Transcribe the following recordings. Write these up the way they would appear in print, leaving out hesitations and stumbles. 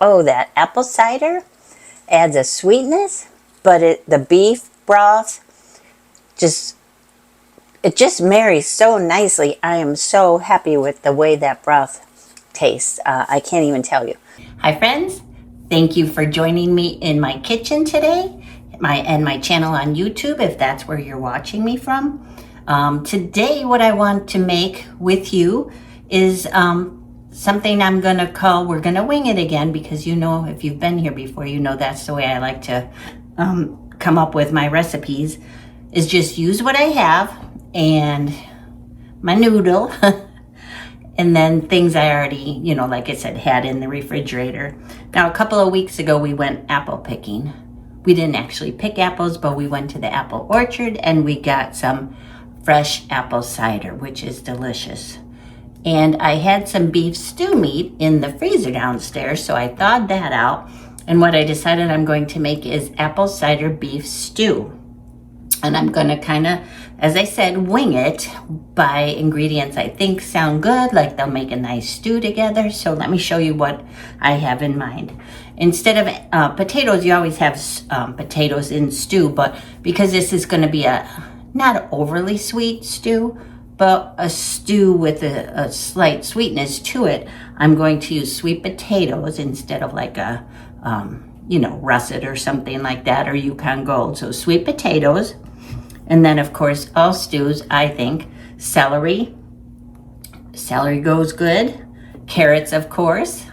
Oh, that apple cider adds a sweetness, but the beef broth it just marries so nicely. I am so happy with the way that broth tastes. I can't even tell you. Hi friends, thank you for joining me in my kitchen today, my channel on YouTube if that's where you're watching me from. Today what I want to make with you is something I'm gonna call, we're gonna wing it again, because you know, if you've been here before, you know that's the way I like to come up with my recipes, is just use what I have and my noodle and then things I already, you know, like I said, had in the refrigerator. Now, a couple of weeks ago, we went apple picking. We didn't actually pick apples, but we went to the apple orchard and we got some fresh apple cider, which is delicious. And I had some beef stew meat in the freezer downstairs, so I thawed that out. And what I decided I'm going to make is apple cider beef stew. And I'm going to kind of, as I said, wing it by ingredients I think sound good, like they'll make a nice stew together. So let me show you what I have in mind. Instead of potatoes, you always have potatoes in stew, but because this is going to be a not overly sweet stew, but a stew with a slight sweetness to it, I'm going to use sweet potatoes instead of like a, you know, russet or something like that, or Yukon Gold. So sweet potatoes. And then, of course, all stews, I think, celery. Celery goes good. Carrots, of course.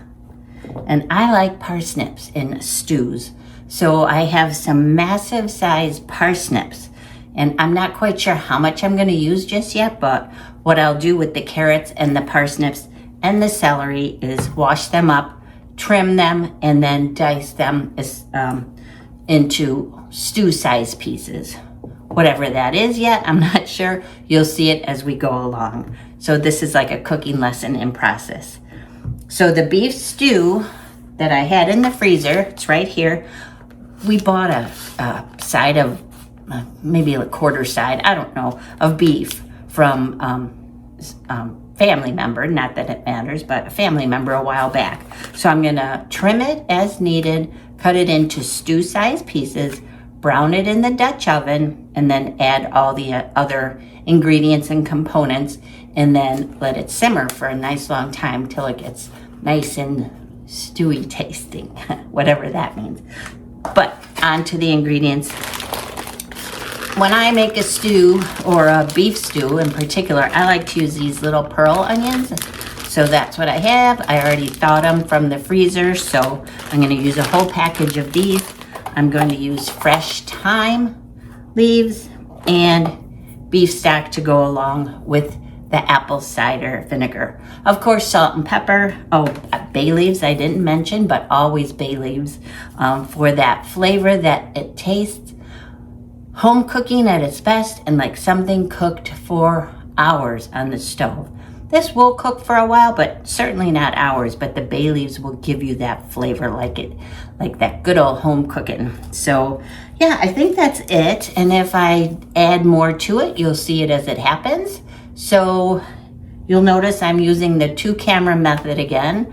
And I like parsnips in stews. So I have some massive sized parsnips. And I'm not quite sure how much I'm going to use just yet, but what I'll do with the carrots and the parsnips and the celery is wash them up, trim them, and then dice them into stew-sized pieces. Whatever that is yet, I'm not sure. You'll see it as we go along. So this is like a cooking lesson in process. So the beef stew that I had in the freezer, it's right here. We bought a side of, maybe a quarter side, I don't know, of beef from family member, not that it matters, but a family member a while back. So I'm gonna trim it as needed, cut it into stew-sized pieces, brown it in the Dutch oven, and then add all the other ingredients and components, and then let it simmer for a nice long time till it gets nice and stewy tasting, whatever that means. But on to the ingredients. When I make a stew, or a beef stew in particular, I like to use these little pearl onions. So that's what I have. I already thawed them from the freezer, so I'm gonna use a whole package of these. I'm going to use fresh thyme leaves and beef stock to go along with the apple cider vinegar. Of course, salt and pepper. Oh, bay leaves I didn't mention, but always bay leaves for that flavor that it tastes. Home cooking at its best, and like something cooked for hours on the stove. This will cook for a while, but certainly not hours, but the bay leaves will give you that flavor like that good old home cooking. So yeah, I think that's it. And if I add more to it, you'll see it as it happens. So you'll notice I'm using the 2-camera method again.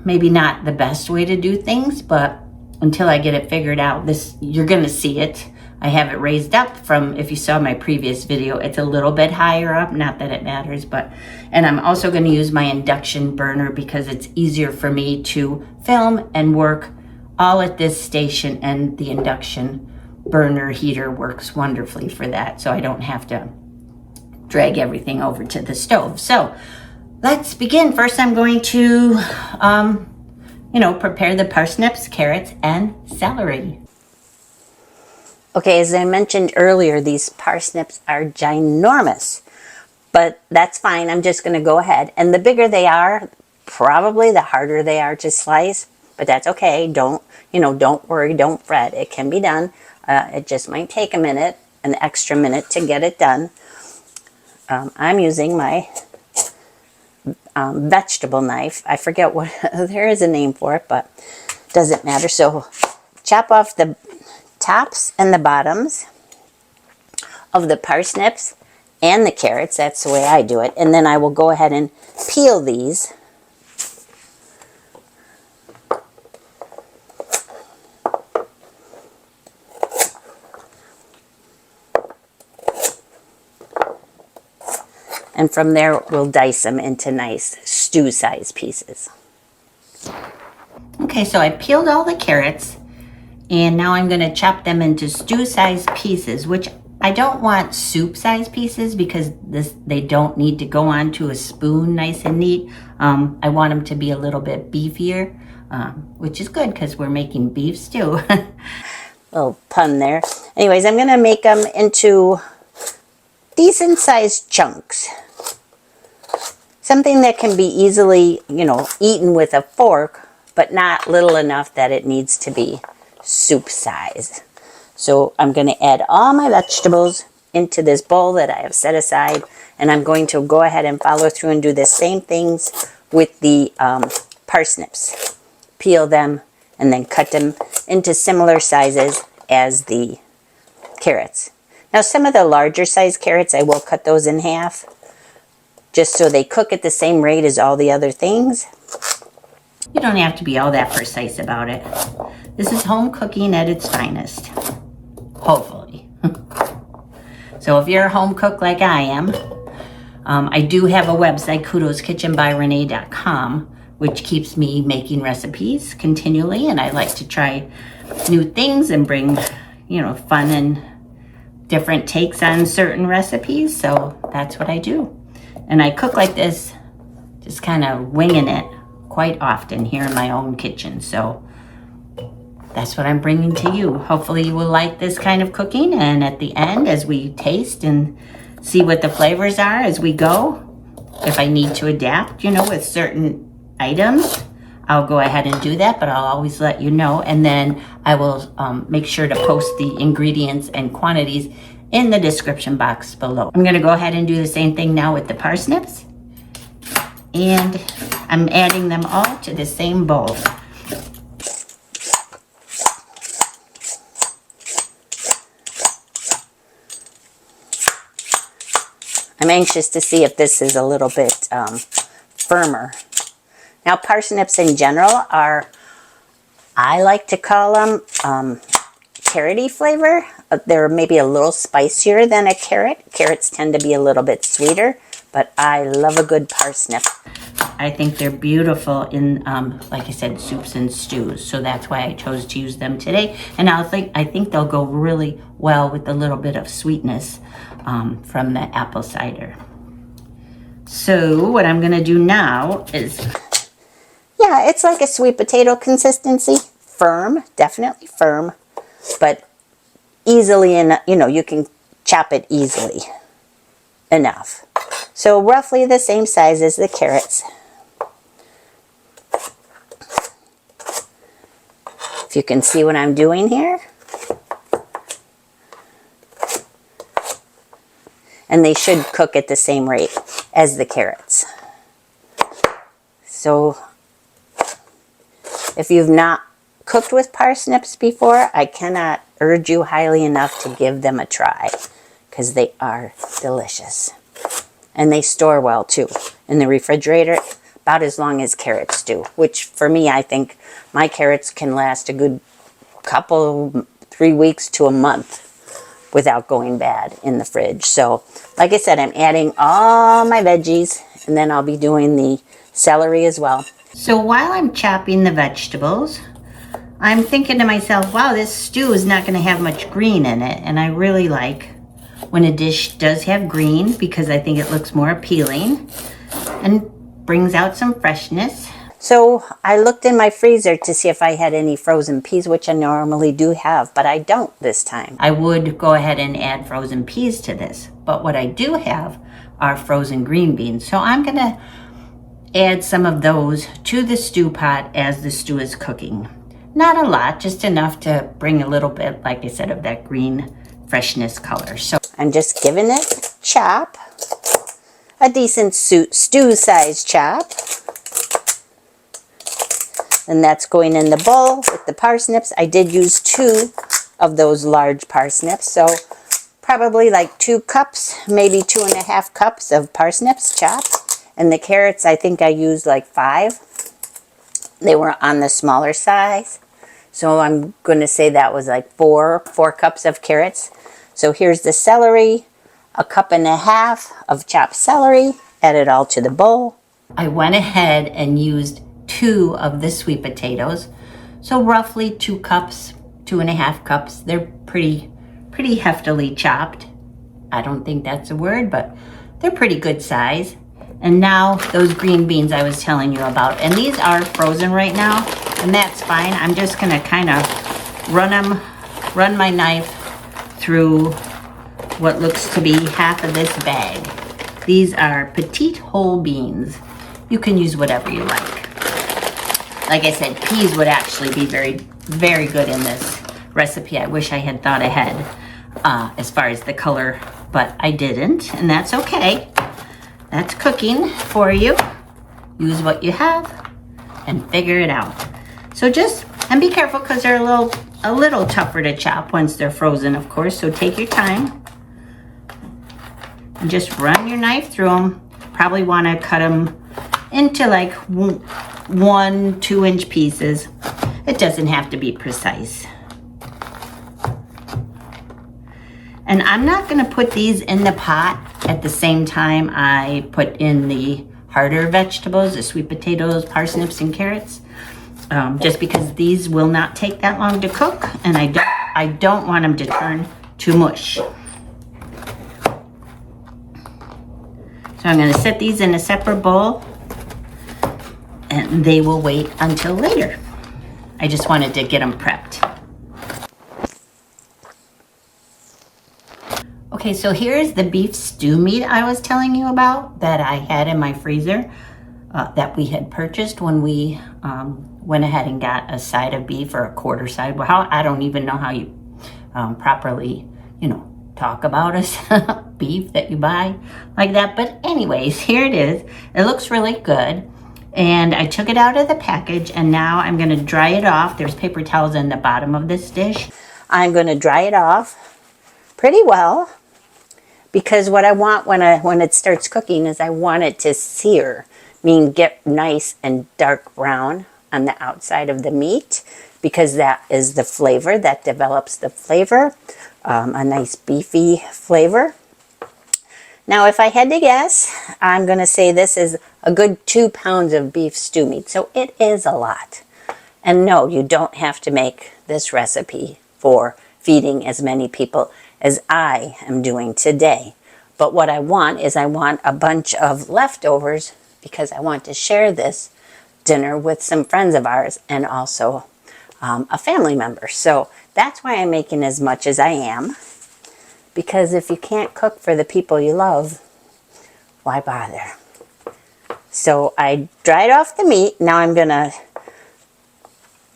Maybe not the best way to do things, but until I get it figured out, you're gonna see it. I have it raised up from, if you saw my previous video, it's a little bit higher up, not that it matters, and I'm also going to use my induction burner because it's easier for me to film and work all at this station, and the induction burner heater works wonderfully for that, so I don't have to drag everything over to the stove. So let's begin. First, I'm going to, prepare the parsnips, carrots, and celery. Okay, as I mentioned earlier, these parsnips are ginormous, but that's fine. I'm just going to go ahead. And the bigger they are, probably the harder they are to slice, but that's okay. Don't worry, don't fret. It can be done. It just might take a minute, an extra minute to get it done. I'm using my vegetable knife. I forget what, there is a name for it, but doesn't matter. So chop off the tops and the bottoms of the parsnips and the carrots. That's the way I do it. And then I will go ahead and peel these. And from there, we'll dice them into nice stew-sized pieces. Okay, so I peeled all the carrots, and now I'm gonna chop them into stew-sized pieces, which I don't want soup-sized pieces because they don't need to go onto a spoon nice and neat. I want them to be a little bit beefier, which is good because we're making beef stew. Little pun there. Anyways, I'm gonna make them into decent-sized chunks. Something that can be easily, eaten with a fork, but not little enough that it needs to be soup size. So I'm going to add all my vegetables into this bowl that I have set aside, and I'm going to go ahead and follow through and do the same things with the parsnips. Peel them and then cut them into similar sizes as the carrots. Now some of the larger size carrots, I will cut those in half just so they cook at the same rate as all the other things. You don't have to be all that precise about it. This is home cooking at its finest, hopefully. So if you're a home cook like I am, I do have a website, kudoskitchenbyrenee.com, which keeps me making recipes continually, and I like to try new things and bring, fun and different takes on certain recipes, so that's what I do. And I cook like this, just kind of winging it quite often here in my own kitchen, so that's what I'm bringing to you. Hopefully you will like this kind of cooking, and at the end, as we taste and see what the flavors are as we go, if I need to adapt, with certain items, I'll go ahead and do that, but I'll always let you know, and then I will make sure to post the ingredients and quantities in the description box below. I'm gonna go ahead and do the same thing now with the parsnips, and I'm adding them all to the same bowl. I'm anxious to see if this is a little bit firmer. Now parsnips in general are, I like to call them carroty flavor. They're maybe a little spicier than a carrot. Carrots tend to be a little bit sweeter, but I love a good parsnip. I think they're beautiful in, like I said, soups and stews. So that's why I chose to use them today. And I think they'll go really well with a little bit of sweetness from the apple cider. So what I'm gonna do now is, yeah, it's like a sweet potato consistency. Firm, definitely firm, but easily, you can chop it easily enough. So roughly the same size as the carrots. If you can see what I'm doing here. And they should cook at the same rate as the carrots. So if you've not cooked with parsnips before, I cannot urge you highly enough to give them a try, because they are delicious. And they store well too in the refrigerator, about as long as carrots do, which for me, I think my carrots can last a good couple, 3 weeks to a month without going bad in the fridge. So like I said, I'm adding all my veggies, and then I'll be doing the celery as well. So while I'm chopping the vegetables, I'm thinking to myself, wow, this stew is not going to have much green in it. And I really like when a dish does have green, because I think it looks more appealing and brings out some freshness. So I looked in my freezer to see if I had any frozen peas, which I normally do have, but I don't this time. I would go ahead and add frozen peas to this, but what I do have are frozen green beans. So I'm going to add some of those to the stew pot as the stew is cooking. Not a lot, just enough to bring a little bit, like I said, of that green freshness color. So I'm just giving it a chop, a decent stew size chop. And that's going in the bowl with the parsnips. I did use 2 of those large parsnips, so probably like 2 cups, maybe 2.5 cups of parsnips chopped. And the carrots, I think I used like 5. They were on the smaller size. So I'm going to say that was like 4 cups of carrots. So here's the celery. 1.5 cups of chopped celery, add it all to the bowl. I went ahead and used 2 of the sweet potatoes. So roughly 2 cups, 2.5 cups. They're pretty heftily chopped. I don't think that's a word, but they're pretty good size. And now those green beans I was telling you about, and these are frozen right now, and that's fine. I'm just gonna kind of run my knife through what looks to be half of this bag. These are petite whole beans. You can use whatever you like. Like I said, peas would actually be very good in this recipe. I wish I had thought ahead as far as the color, but I didn't, and that's okay. That's cooking for you. Use what you have and figure it out. So and be careful because they're a little tougher to chop once they're frozen, of course, so take your time. And just run your knife through them. Probably want to cut them into like 1-2 inch pieces. It doesn't have to be precise. And I'm not going to put these in the pot at the same time I put in the harder vegetables, the sweet potatoes, parsnips, and carrots, just because these will not take that long to cook, and I don't want them to turn to mush. So I'm going to set these in a separate bowl, and they will wait until later. I just wanted to get them prepped. Okay, so here's the beef stew meat I was telling you about that I had in my freezer that we had purchased when we went ahead and got a side of beef, or a quarter side. Well, I don't even know how you properly, talk about a beef that you buy like that. But anyways, here it is. It looks really good. And I took it out of the package, and now I'm going to dry it off. There's paper towels in the bottom of this dish. I'm going to dry it off pretty well, because what I want when it starts cooking is I want it to sear, meaning get nice and dark brown on the outside of the meat, because that is the flavor that develops the flavor, a nice beefy flavor. Now, if I had to guess, I'm going to say this is a good 2 pounds of beef stew meat. So it is a lot. And no, you don't have to make this recipe for feeding as many people as I am doing today. But what I want is I want a bunch of leftovers, because I want to share this dinner with some friends of ours and also a family member. So that's why I'm making as much as I am, because if you can't cook for the people you love, why bother? So I dried off the meat. Now I'm going to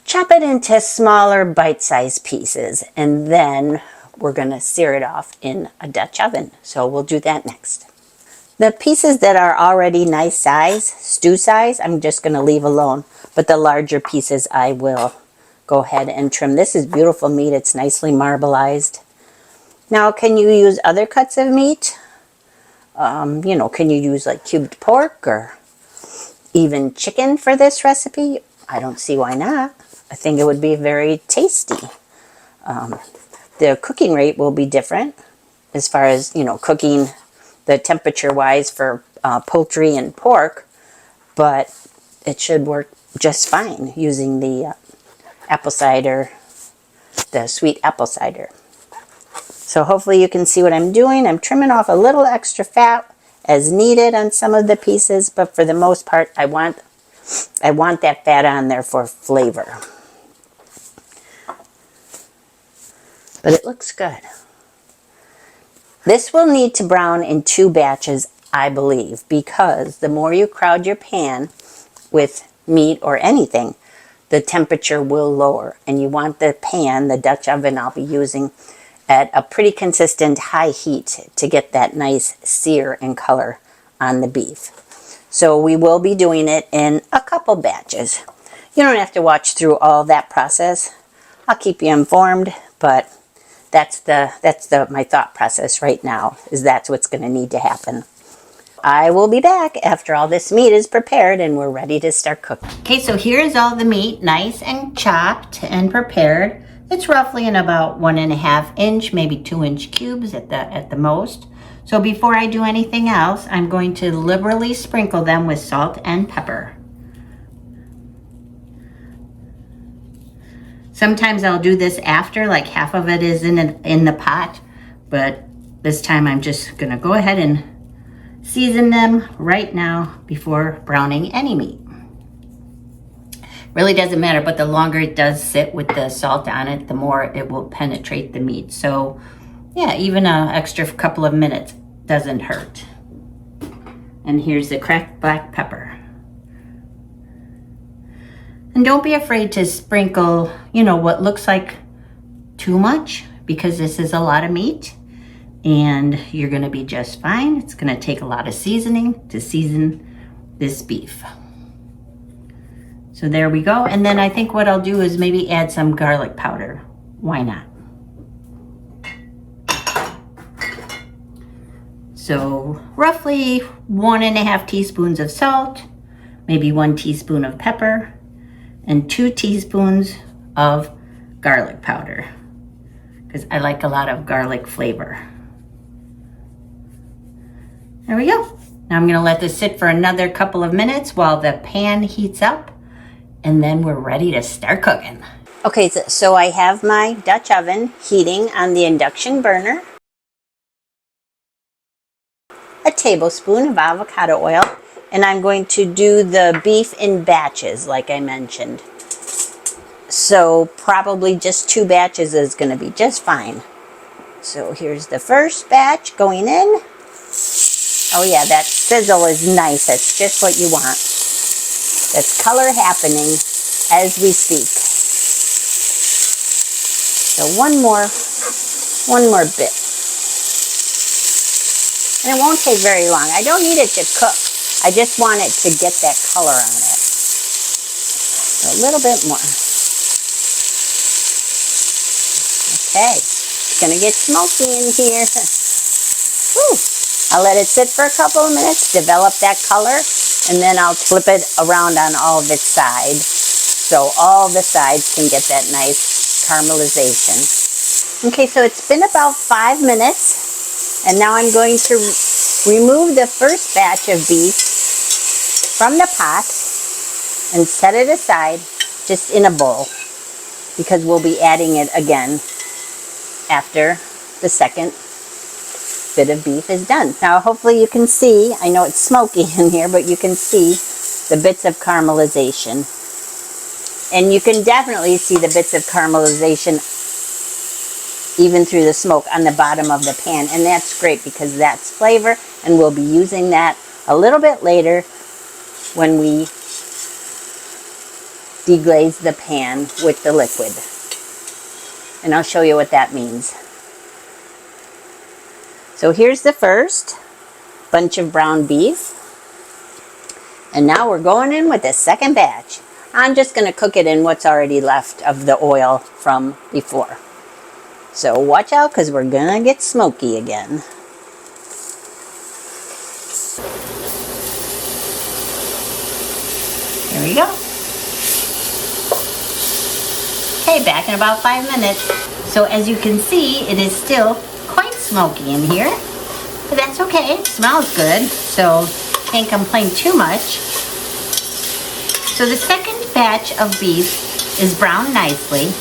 chop it into smaller bite-sized pieces, and then we're going to sear it off in a Dutch oven. So we'll do that next. The pieces that are already nice size, stew size, I'm just going to leave alone. But the larger pieces I will go ahead and trim. This is beautiful meat. It's nicely marbleized. Now, can you use other cuts of meat? Can you use like cubed pork or even chicken for this recipe? I don't see why not. I think it would be very tasty. The cooking rate will be different as far as, cooking the temperature-wise for poultry and pork, but it should work just fine using the apple cider, the sweet apple cider. So hopefully you can see what I'm doing. I'm trimming off a little extra fat as needed on some of the pieces, but for the most part, I want that fat on there for flavor. But it looks good. This will need to brown in 2 batches, I believe, because the more you crowd your pan with meat or anything, the temperature will lower. And you want the pan, the Dutch oven I'll be using, at a pretty consistent high heat to get that nice sear and color on the beef. So we will be doing it in a couple batches. You don't have to watch through all that process. I'll keep you informed, but that's my thought process right now, is that's what's going to need to happen. I will be back after all this meat is prepared and we're ready to start cooking. Okay, so here's all the meat, nice and chopped and prepared. It's roughly in about 1.5 inch, maybe 2 inch cubes at the most. So before I do anything else, I'm going to liberally sprinkle them with salt and pepper. Sometimes I'll do this after, like half of it is in the pot, but this time I'm just gonna go ahead and season them right now before browning any meat. Really doesn't matter, but the longer it does sit with the salt on it, the more it will penetrate the meat. So yeah, even an extra couple of minutes doesn't hurt. And here's the cracked black pepper. And don't be afraid to sprinkle, you know, what looks like too much, because this is a lot of meat and you're gonna be just fine. It's gonna take a lot of seasoning to season this beef. So there we go. And then I think what I'll do is maybe add some garlic powder. Why not? So roughly 1.5 teaspoons of salt, maybe 1 teaspoon of pepper, and 2 teaspoons of garlic powder, because I like a lot of garlic flavor. There we go. Now I'm gonna let this sit for another couple of minutes while the pan heats up, and then we're ready to start cooking. Okay, so I have my Dutch oven heating on the induction burner. A tablespoon of avocado oil, and I'm going to do the beef in batches like I mentioned. So probably just 2 batches is going to be just fine. So here's the first batch going in. Oh yeah, that sizzle is nice. That's just what you want. That's color happening as we speak. So one more bit. And it won't take very long. I don't need it to cook. I just want it to get that color on it. So a little bit more. Okay, it's gonna get smoky in here. Whew. I'll let it sit for a couple of minutes, develop that color, and then I'll flip it around on all of its sides, so all the sides can get that nice caramelization. Okay, so it's been about 5 minutes, and now I'm going to remove the first batch of beef from the pot and set it aside just in a bowl, because we'll be adding it again after the second bit of beef is done. Now hopefully you can see, I know it's smoky in here, but you can see the bits of caramelization. And you can definitely see the bits of caramelization even through the smoke on the bottom of the pan. And that's great because that's flavor, and we'll be using that a little bit later when we deglaze the pan with the liquid. And I'll show you what that means. So here's the first bunch of brown beef. And now we're going in with the second batch. I'm just going to cook it in what's already left of the oil from before. So watch out, because we're going to get smoky again. There we go. Okay, back in about 5 minutes. So as you can see, it is still quite smoky in here, but that's okay. It smells good, so can't complain too much. So the second batch of beef is browned nicely.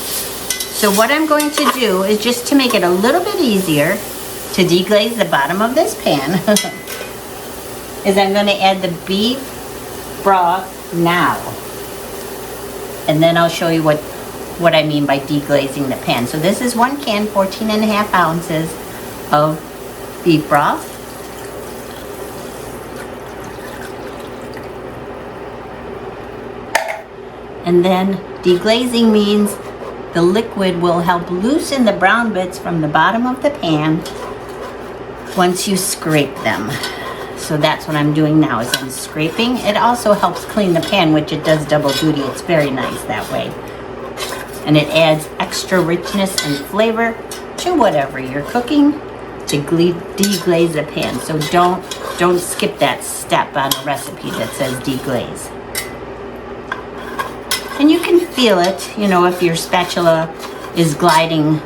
So what I'm going to do is, just to make it a little bit easier to deglaze the bottom of this pan, is I'm going to add the beef broth now. And then I'll show you what I mean by deglazing the pan. So this is 1 can, 14.5 ounces of beef broth. And then deglazing means the liquid will help loosen the brown bits from the bottom of the pan once you scrape them. So that's what I'm doing now, is I'm scraping. It also helps clean the pan, which it does double duty. It's very nice that way. And it adds extra richness and flavor to whatever you're cooking to deglaze the pan. So don't skip that step on a recipe that says deglaze. And you can feel it, you know, if your spatula is gliding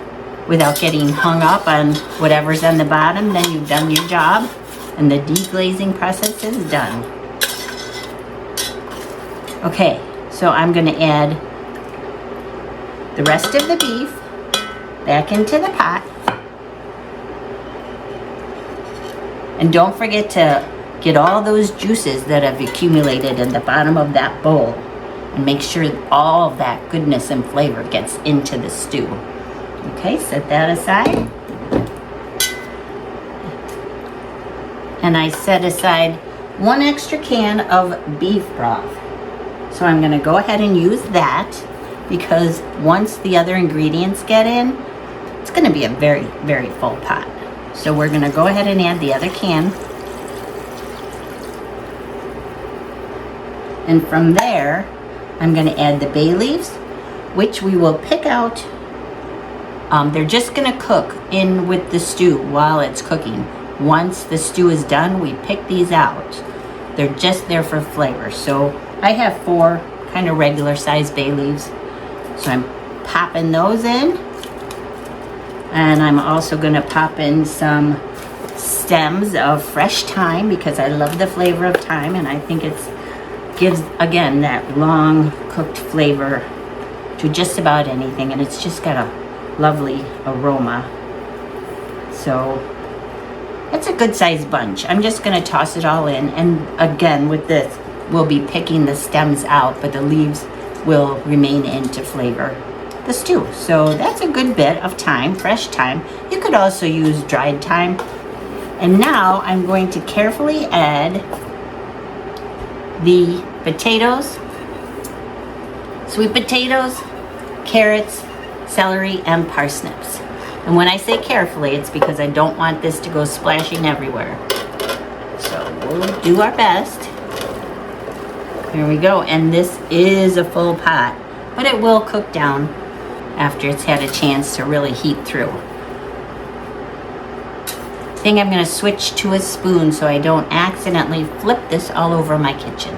without getting hung up on whatever's on the bottom, then you've done your job and the deglazing process is done. Okay, so I'm going to add the rest of the beef back into the pot. And don't forget to get all those juices that have accumulated in the bottom of that bowl and make sure all of that goodness and flavor gets into the stew. Okay, set that aside. And I set aside 1 extra can of beef broth. So I'm going to go ahead and use that because once the other ingredients get in, it's going to be a very, very full pot. So we're going to go ahead and add the other can. And from there, I'm going to add the bay leaves, which we will pick out. They're just going to cook in with the stew while it's cooking. Once the stew is done, we pick these out. They're just there for flavor. So I have 4 kind of regular sized bay leaves. So I'm popping those in. And I'm also going to pop in some stems of fresh thyme because I love the flavor of thyme and I think it gives, again, that long cooked flavor to just about anything, and it's just got a lovely aroma. So it's a good sized bunch. I'm just going to toss it all in, and again with this we'll be picking the stems out, but the leaves will remain in to flavor the stew. So that's a good bit of thyme, fresh thyme. You could also use dried thyme. And now I'm going to carefully add the potatoes, sweet potatoes, carrots, celery, and parsnips. And when I say carefully, it's because I don't want this to go splashing everywhere. So we'll do our best. Here we go. And this is a full pot, but it will cook down after it's had a chance to really heat through. I think I'm going to switch to a spoon so I don't accidentally flip this all over my kitchen.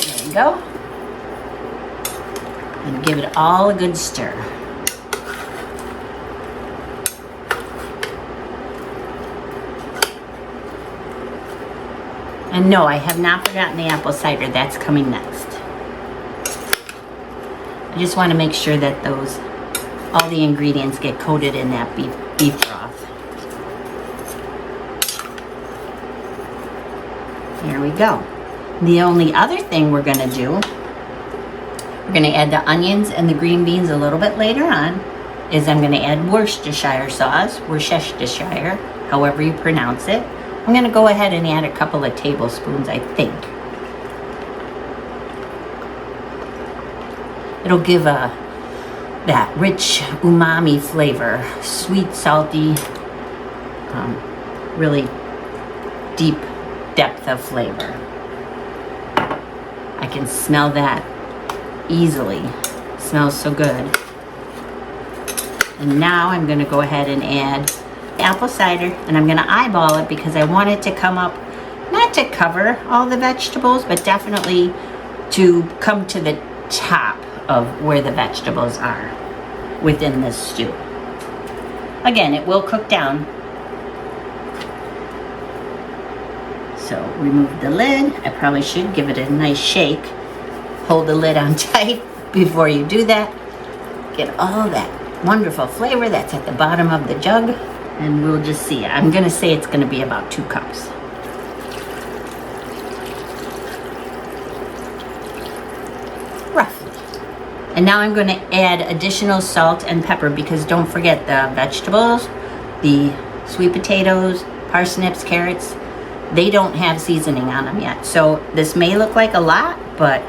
There we go. And give it all a good stir. And no, I have not forgotten the apple cider. That's coming next. I just want to make sure that all the ingredients get coated in that beef broth. There we go. The only other thing we're going to do, we're going to add the onions and the green beans a little bit later on, is I'm going to add Worcestershire sauce, Worcestershire, however you pronounce it. I'm going to go ahead and add a couple of tablespoons, I think. It'll give that rich umami flavor, sweet, salty, really deep depth of flavor. I can smell that easily. It smells so good. And now I'm going to go ahead and add apple cider, and I'm going to eyeball it because I want it to come up, not to cover all the vegetables, but definitely to come to the top of where the vegetables are within this stew. Again, it will cook down. So remove the lid. I probably should give it a nice shake. Hold the lid on tight before you do that. Get all that wonderful flavor that's at the bottom of the jug, and we'll just see. I'm going to say it's going to be about 2 cups. Roughly. And now I'm going to add additional salt and pepper because don't forget the vegetables, the sweet potatoes, parsnips, carrots, they don't have seasoning on them yet. So this may look like a lot, but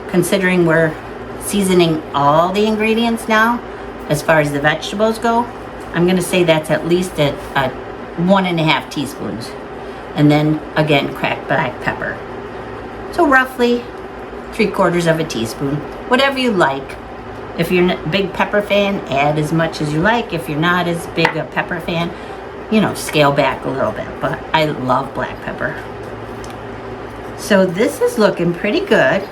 considering we're seasoning all the ingredients now, as far as the vegetables go, I'm going to say that's at least a 1.5 teaspoons. And then again, cracked black pepper. So roughly 3/4 of a teaspoon, whatever you like. If you're a big pepper fan, add as much as you like. If you're not as big a pepper fan, scale back a little bit. But I love black pepper. So this is looking pretty good.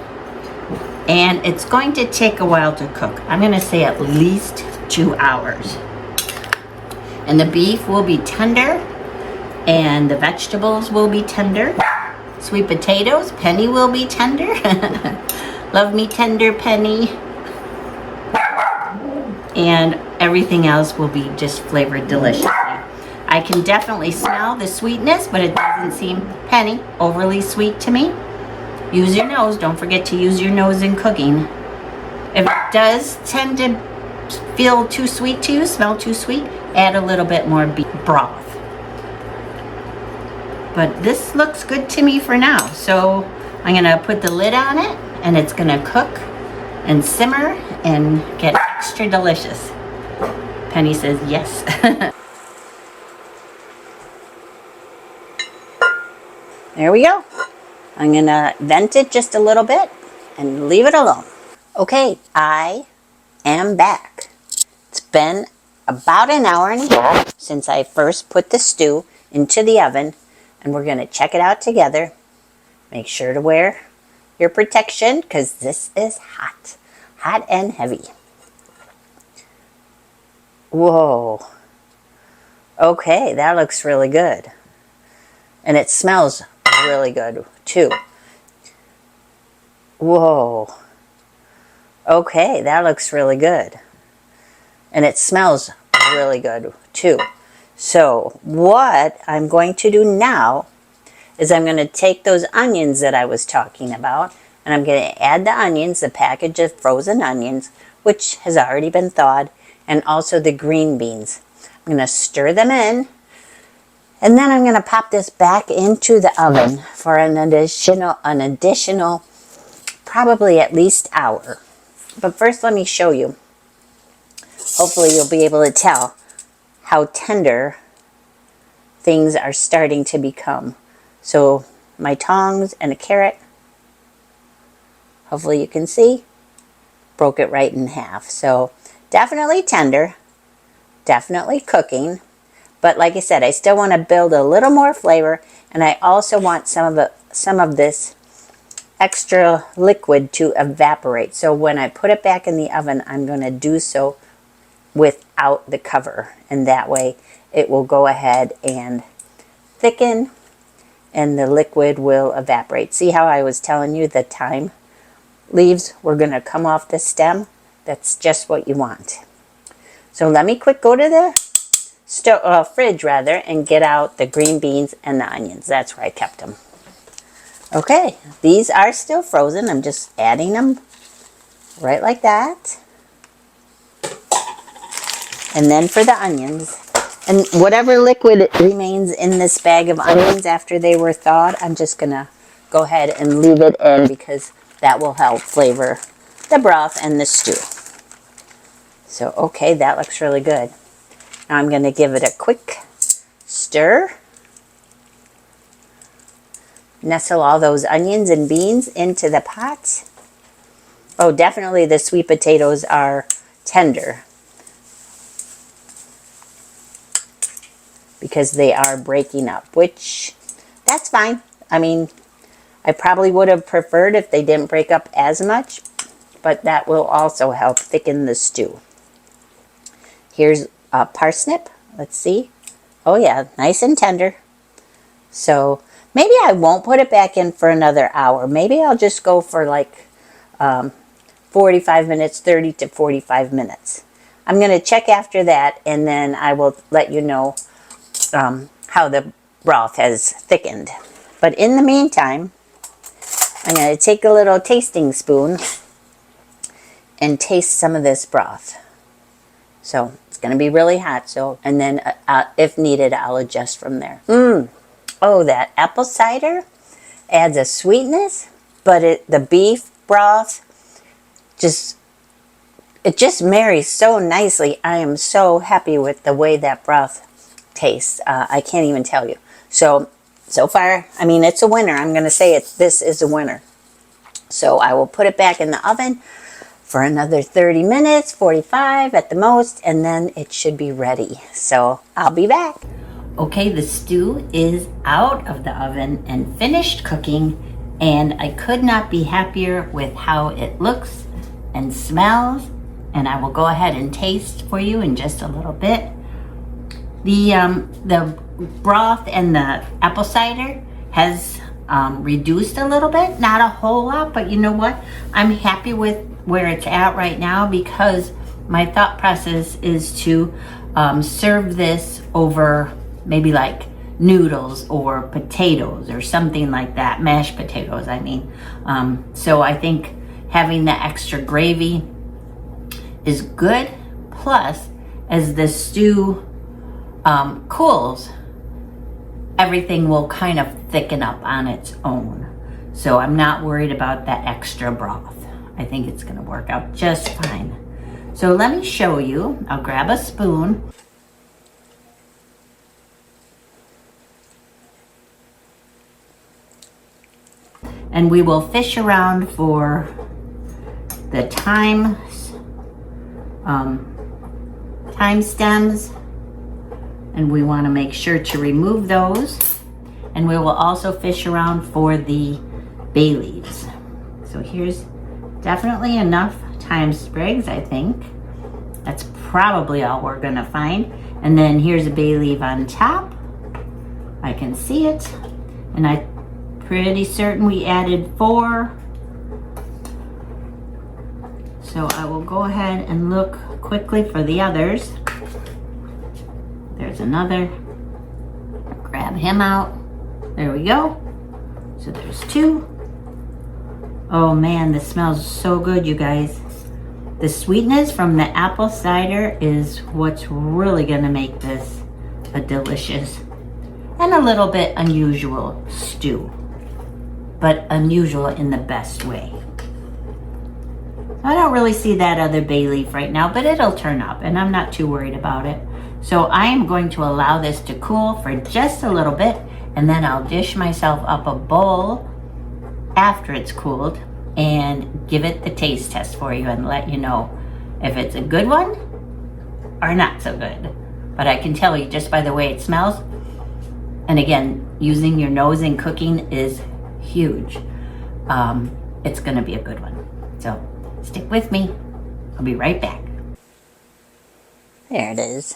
And it's going to take a while to cook. I'm gonna say at least 2 hours. And the beef will be tender, and the vegetables will be tender. Sweet potatoes, Penny will be tender. Love me tender, Penny. And everything else will be just flavored deliciously. I can definitely smell the sweetness, but it doesn't seem, Penny, overly sweet to me. Use your nose. Don't forget to use your nose in cooking. If it does tend to feel too sweet to you, smell too sweet, add a little bit more beef broth. But this looks good to me for now. So I'm gonna put the lid on it, and it's gonna cook and simmer and get extra delicious. Penny says yes. There we go. I'm gonna vent it just a little bit and leave it alone. Okay, I am back. It's been about an hour and a half since I first put the stew into the oven, and we're gonna check it out together. Make sure to wear your protection because this is hot. Hot and heavy. Whoa. Okay, that looks really good. And it smells really good too. Whoa. Okay, that looks really good. And it smells really good too. So what I'm going to do now is I'm going to take those onions that I was talking about, and I'm going to add the onions, the package of frozen onions, which has already been thawed, and also the green beans. I'm going to stir them in, and then I'm going to pop this back into the oven for an additional probably at least hour. But first let me show you. Hopefully you'll be able to tell how tender things are starting to become. So my tongs and a carrot, hopefully you can see, broke it right in half. So definitely tender, definitely cooking. But like I said, I still want to build a little more flavor, and I also want some of this extra liquid to evaporate. So when I put it back in the oven, I'm going to do so without the cover, and that way it will go ahead and thicken and the liquid will evaporate. See how I was telling you the thyme leaves were going to come off the stem? That's just what you want. So let me quick go to the fridge rather and get out the green beans and the onions. That's where I kept them. Okay, these are still frozen. I'm just adding them right like that. And then for the onions, and whatever liquid remains in this bag of onions after they were thawed, I'm just gonna go ahead and leave it in because that will help flavor the broth and the stew. So okay, that looks really good. Now I'm gonna give it a quick stir. Nestle all those onions and beans into the pot. Oh, definitely the sweet potatoes are tender because they are breaking up, which that's fine. I mean, I probably would have preferred if they didn't break up as much, but that will also help thicken the stew. Here's a parsnip. Let's see. Oh yeah, nice and tender. So maybe I won't put it back in for another hour. Maybe I'll just go for like 45 minutes, 30 to 45 minutes. I'm going to check after that, and then I will let you know how the broth has thickened. But in the meantime, I'm going to take a little tasting spoon and taste some of this broth. So it's going to be really hot. So, and then if needed, I'll adjust from there. Oh, that apple cider adds a sweetness, but the beef broth just marries so nicely. I am so happy with the way that broth tastes. I can't even tell you. So far, I mean, it's a winner. I'm going to say this is a winner. So I will put it back in the oven for another 30 minutes, 45 at the most, and then it should be ready. So I'll be back. Okay, the stew is out of the oven and finished cooking, And I could not be happier with how it looks and smells. And I will go ahead and taste for you in just a little bit. The broth and the apple cider has reduced a little bit, not a whole lot, but you know what? I'm happy with where it's at right now, because my thought process is to serve this over maybe like noodles or potatoes or something like that, mashed potatoes, I mean. So I think having the extra gravy is good. Plus, as the stew cools, everything will kind of thicken up on its own. So I'm not worried about that extra broth. I think it's gonna work out just fine. So let me show you. I'll grab a spoon. And we will fish around for the time stems, and we want to make sure to remove those. And we will also fish around for the bay leaves. So here's definitely enough thyme sprigs, I think. That's probably all we're gonna find. And then here's a bay leaf on top. I can see it. And I'm pretty certain we added 4. So I will go ahead and look quickly for the others. There's another. Grab him out. There we go. So there's 2. Oh man, this smells so good, you guys. The sweetness from the apple cider is what's really gonna make this a delicious and a little bit unusual stew, but unusual in the best way. I don't really see that other bay leaf right now, but it'll turn up and I'm not too worried about it. So I am going to allow this to cool for just a little bit, and then I'll dish myself up a bowl after it's cooled and give it the taste test for you and let you know if it's a good one or not so good. But I can tell you just by the way it smells, and again, using your nose in cooking is huge. It's gonna be a good one. So stick with me. I'll be right back. There it is.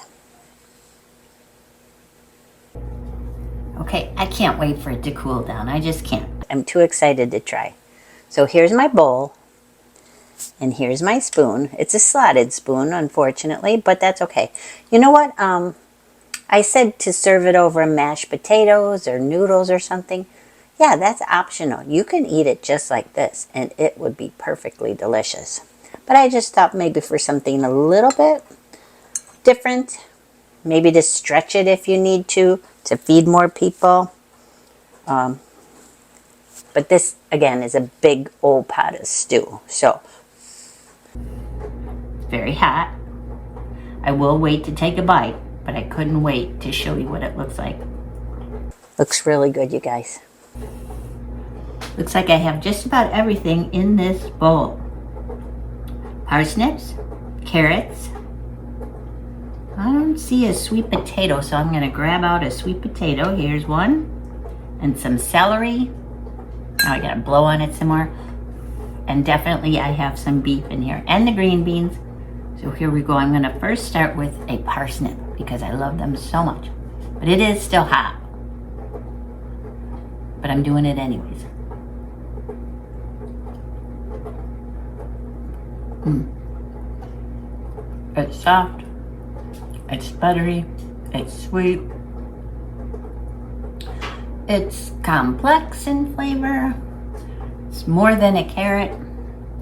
Okay, I can't wait for it to cool down. I just can't. I'm too excited to try. So here's my bowl, and here's my spoon. It's a slotted spoon, unfortunately, but that's okay. You know what? I said to serve it over mashed potatoes or noodles or something. Yeah, that's optional. You can eat it just like this, and it would be perfectly delicious. But I just thought maybe for something a little bit different, maybe to stretch it if you need to feed more people. But this, again, is a big old pot of stew. So, very hot. I will wait to take a bite, but I couldn't wait to show you what it looks like. Looks really good, you guys. Looks like I have just about everything in this bowl. Parsnips, carrots. I don't see a sweet potato, so I'm gonna grab out a sweet potato. Here's one. And some celery. Now I gotta blow on it some more. And definitely I have some beef in here and the green beans. So here we go. I'm gonna first start with a parsnip because I love them so much. But it is still hot. But I'm doing it anyways. It's soft, it's buttery, it's sweet, it's complex in flavor, it's more than a carrot.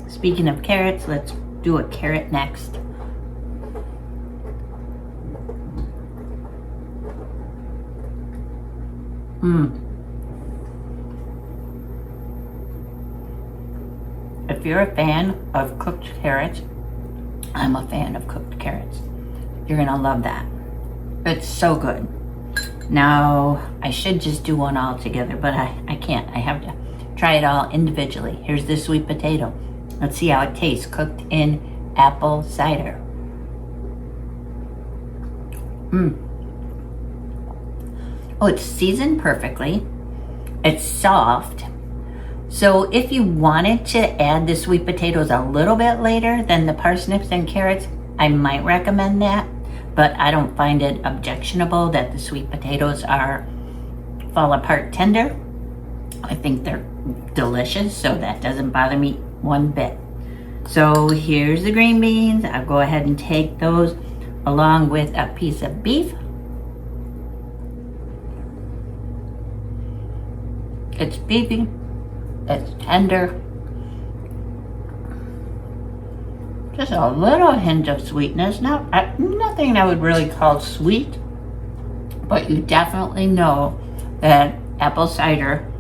Speaking of carrots, let's do a carrot next. If you're a fan of cooked carrots, I'm a fan of cooked carrots. You're gonna love that. It's so good. Now, I should just do one all together, but I can't. I have to try it all individually. Here's the sweet potato. Let's see how it tastes cooked in apple cider. Oh, it's seasoned perfectly. It's soft, So if you wanted to add the sweet potatoes a little bit later than the parsnips and carrots, I might recommend that, but I don't find it objectionable that the sweet potatoes fall apart tender. I think they're delicious, so that doesn't bother me one bit. So here's the green beans. I'll go ahead and take those along with a piece of beef. It's beefy, it's tender. Just a little hint of sweetness. Nothing I would really call sweet, but you definitely know that apple cider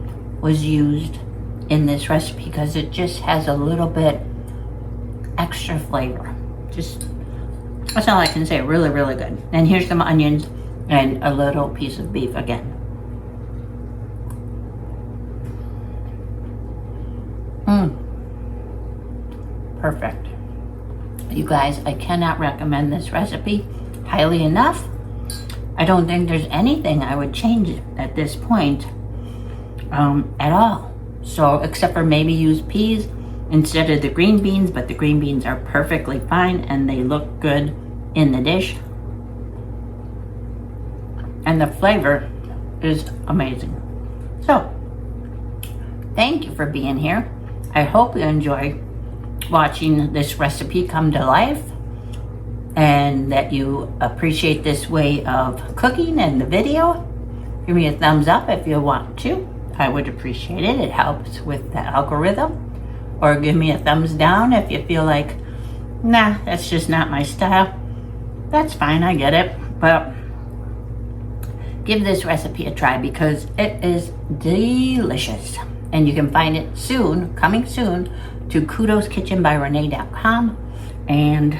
was used in this recipe because it just has a little bit extra flavor. That's all I can say. Really, really good. And here's some onions and a little piece of beef again. Perfect. You guys, I cannot recommend this recipe highly enough. I don't think there's anything I would change at this point at all. So, except for maybe use peas instead of the green beans, but the green beans are perfectly fine and they look good in the dish. And the flavor is amazing. So, thank you for being here. I hope you enjoy watching this recipe come to life and that you appreciate this way of cooking and the video. Give me a thumbs up if you want to. I would appreciate it. It helps with the algorithm. Or give me a thumbs down if you feel like, nah, that's just not my style. That's fine, I get it. But give this recipe a try because it is delicious. And you can find it soon, coming soon, to kudoskitchenbyrenee.com. And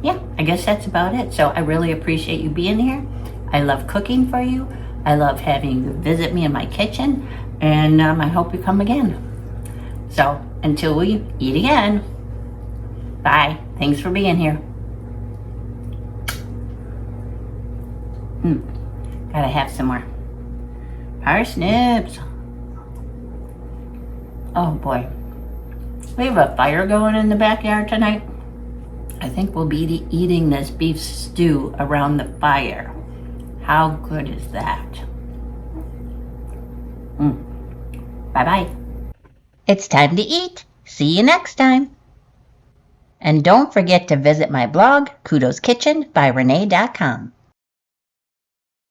yeah, I guess that's about it. So I really appreciate you being here. I love cooking for you. I love having you visit me in my kitchen. And I hope you come again. So until we eat again, bye. Thanks for being here. Gotta have some more parsnips. Oh boy. We have a fire going in the backyard tonight. I think we'll be eating this beef stew around the fire. How good is that? Bye-bye. It's time to eat. See you next time. And don't forget to visit my blog, kudoskitchenbyrenee.com.